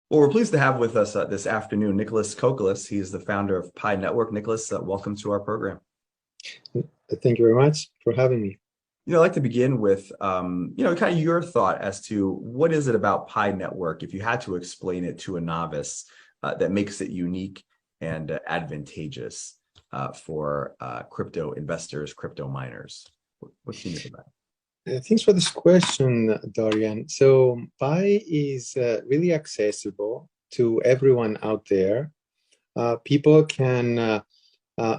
Well, we're pleased to have with us this afternoon Nicholas Kokkalis. He's the founder of Pi Network. Nicholas, welcome to our program. Thank you very much for having me. I'd like to begin with, kind of your thought as to what is it about Pi Network, if you had to explain it to a novice, that makes it unique and advantageous for crypto investors, crypto miners. What's unique about it? Thanks for this question, Dorian. So Pi is really accessible to everyone out there. People can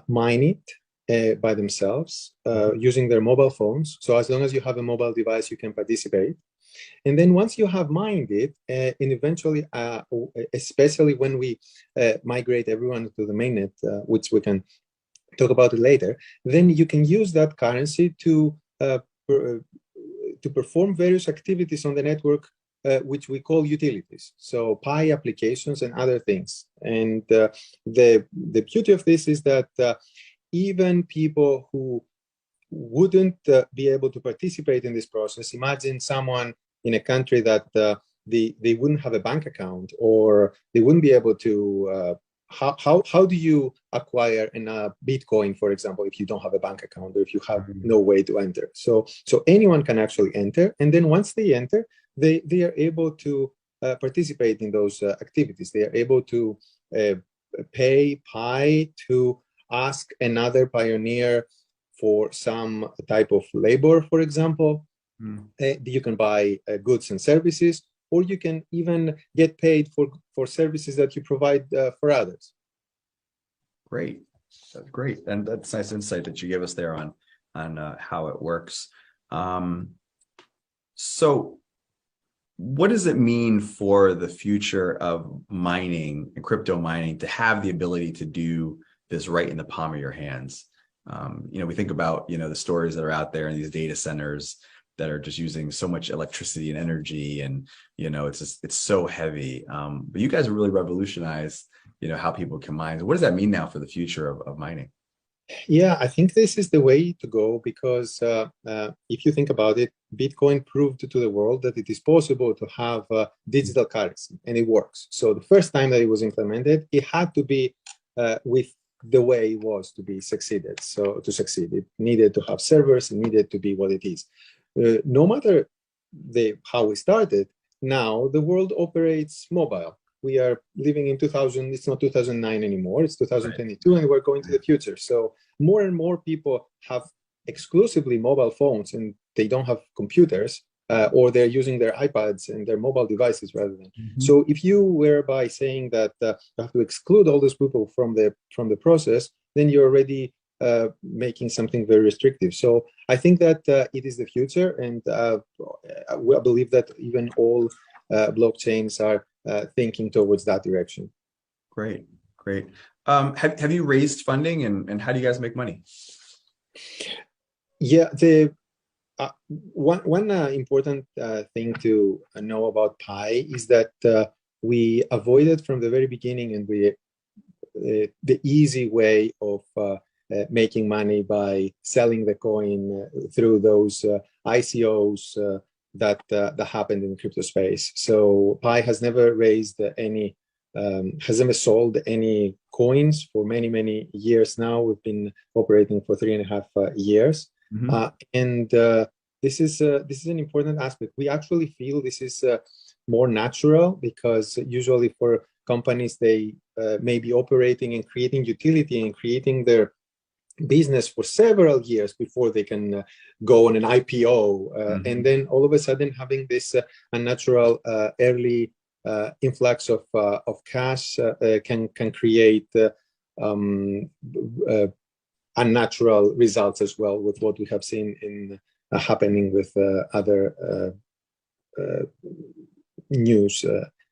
mine it by themselves using their mobile phones. So as long as you have a mobile device, you can participate. And then once you have mined it, and eventually, especially when we migrate everyone to the mainnet, which we can talk about it later, then you can use that currency to perform various activities on the network, which we call utilities. So Pi applications and other things. And the beauty of this is that even people who wouldn't be able to participate in this process, imagine someone in a country that they wouldn't have a bank account, or they wouldn't be able to how do you acquire a Bitcoin, for example, if you don't have a bank account or if you have no way to enter? So anyone can actually enter, and then once they enter, they are able to participate in those activities. They are able to pay Pi to ask another pioneer for some type of labor, for example. You can buy goods and services, or you can even get paid for services that you provide for others. Great. That's great. And that's nice insight that you gave us there on how it works. So what does it mean for the future of mining and crypto mining to have the ability to do this right in the palm of your hands? We think about, the stories that are out there in these data centers that are just using so much electricity and energy, and it's so heavy. But you guys have really revolutionized how people can mine. What does that mean now for the future of mining? Yeah, I think this is the way to go, because if you think about it, Bitcoin proved to the world that it is possible to have digital currency, and it works. So the first time that it was implemented, it had to be with the way it was to be succeeded. So to succeed, it needed to have servers, it needed to be what it is. No matter how we started, now the world operates mobile. We are living in 2000, it's not 2009 anymore, it's 2022, and we're going to the future. So more and more people have exclusively mobile phones, and they don't have computers, or they're using their iPads and their mobile devices rather than. So if you were by saying that you have to exclude all those people from the process, then you're already making something very restrictive. So I think that it is the future, and I believe that even all blockchains are thinking towards that direction. Great. Have you raised funding, and how do you guys make money? Yeah, one important thing to know about Pi is that we avoided from the very beginning, and the easy way of making money by selling the coin through those ICOs that happened in the crypto space. So Pi has never has never sold any coins for many years now. We've been operating for 3.5 years, and this is an important aspect. We actually feel this is more natural, because usually for companies, they may be operating and creating utility and creating their business for several years before they can go on an IPO, and then all of a sudden having this unnatural early influx of cash can create unnatural results as well, with what we have seen in happening with other news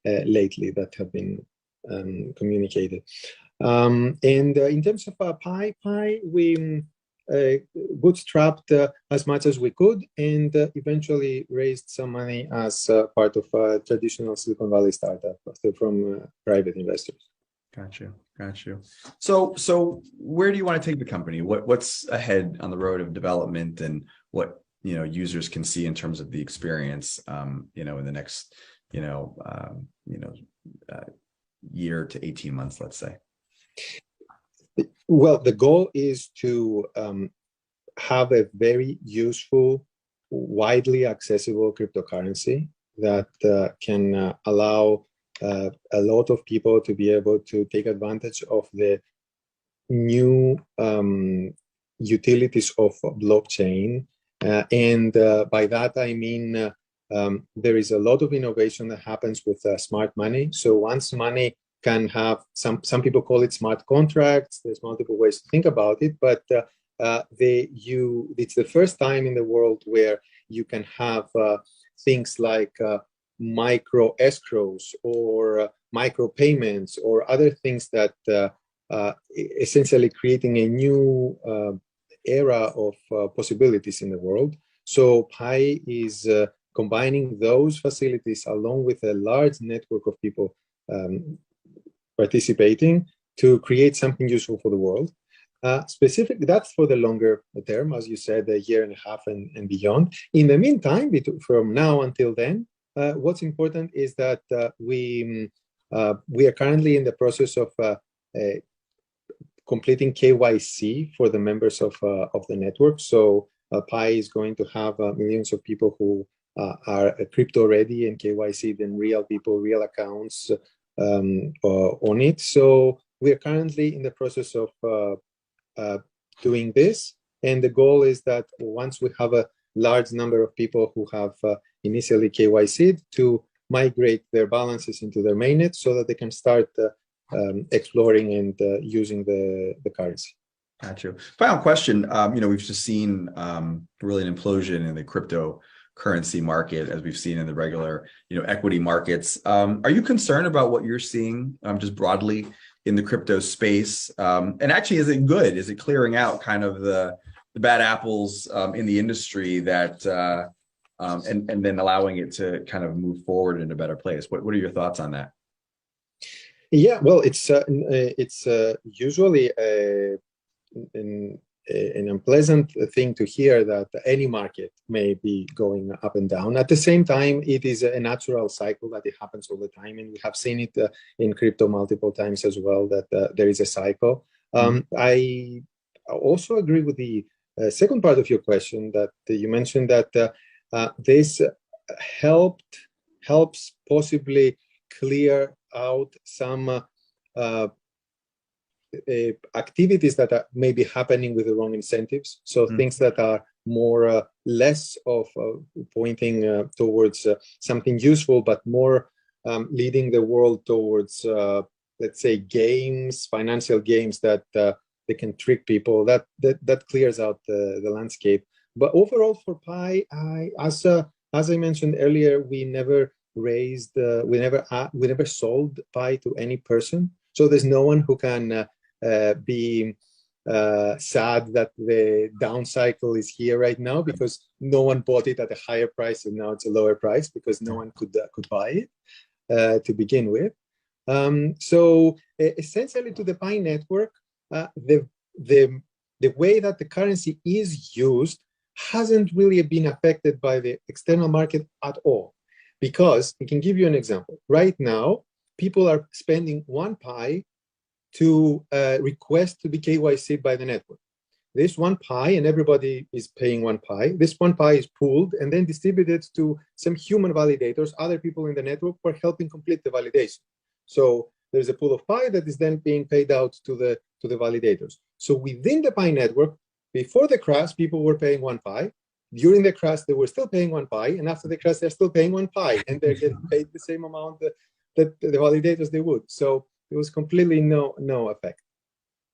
lately that have been communicated. And in terms of Pi, we bootstrapped as much as we could, and eventually raised some money as part of a traditional Silicon Valley startup from private investors. Got you. So where do you want to take the company? What's ahead on the road of development, and what users can see in terms of the experience in the next year to 18 months, let's say? Well, the goal is to have a very useful, widely accessible cryptocurrency that can allow a lot of people to be able to take advantage of the new utilities of blockchain. And by that, I mean there is a lot of innovation that happens with smart money. So once money can have, some people call it smart contracts. There's multiple ways to think about it, but it's the first time in the world where you can have things like micro escrows or micro payments or other things that essentially creating a new era of possibilities in the world. So Pi is combining those facilities along with a large network of people participating to create something useful for the world. That's for the longer term, as you said, a year and a half and beyond. In the meantime, from now until then, what's important is that we are currently in the process of completing KYC for the members of the network. So Pi is going to have millions of people who are crypto ready and KYC, then real people, real accounts on it. So we are currently in the process of doing this. And the goal is that once we have a large number of people who have initially KYC'd, to migrate their balances into their mainnet so that they can start exploring and using the currency. Gotcha. Final question. We've just seen really an implosion in the cryptocurrency market, as we've seen in the regular, equity markets. Are you concerned about what you're seeing just broadly in the crypto space? And actually, is it good? Is it clearing out kind of the bad apples in the industry that and then allowing it to kind of move forward in a better place? What are your thoughts on that? Yeah, well, it's usually an unpleasant thing to hear that any market may be going up and down. At the same time, it is a natural cycle that it happens all the time, and we have seen it in crypto multiple times as well, that there is a cycle. I also agree with the second part of your question, that you mentioned that this helps possibly clear out some activities that may be happening with the wrong incentives. So things that are more less of pointing towards something useful, but more leading the world towards, let's say, games, financial games that they can trick people. That clears out the landscape. But overall, for Pi, as I mentioned earlier, we never sold Pi to any person. So there's no one who can be sad that the down cycle is here right now, because no one bought it at a higher price and now it's a lower price because no one could buy it to begin with. So essentially, to the Pi network, the way that the currency is used hasn't really been affected by the external market at all. Because I can give you an example. Right now, people are spending 1 Pi to request to be KYC'd by the network. This 1 Pi, and everybody is paying 1 Pi. This 1 Pi is pooled and then distributed to some human validators, other people in the network who are helping complete the validation. So there's a pool of Pi that is then being paid out to the validators. So within the Pi network, before the crash, people were paying 1 Pi. During the crash, they were still paying 1 Pi, and after the crash, they're still paying 1 Pi, and they're getting paid the same amount that the validators they would. So there was completely no effect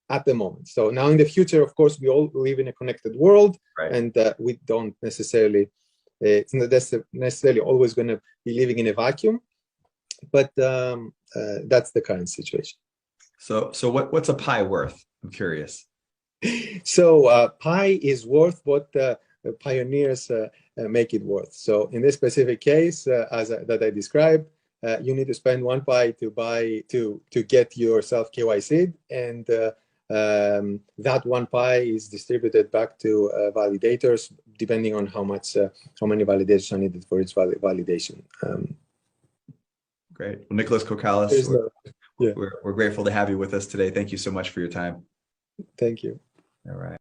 at the moment. So now in the future, of course, we all live in a connected world, right? And we don't necessarily, it's not necessarily always going to be living in a vacuum, but that's the current situation. So what's a Pi worth? I'm curious. So Pi is worth what pioneers make it worth. So in this specific case, that I described, you need to spend 1 Pi to get yourself KYC'd, and that 1 Pi is distributed back to validators depending on how many validations are needed for its validation. Great. Well, Nicholas Kokkalis, Yeah. we're grateful to have you with us today. Thank you so much for your time. Thank you. All right.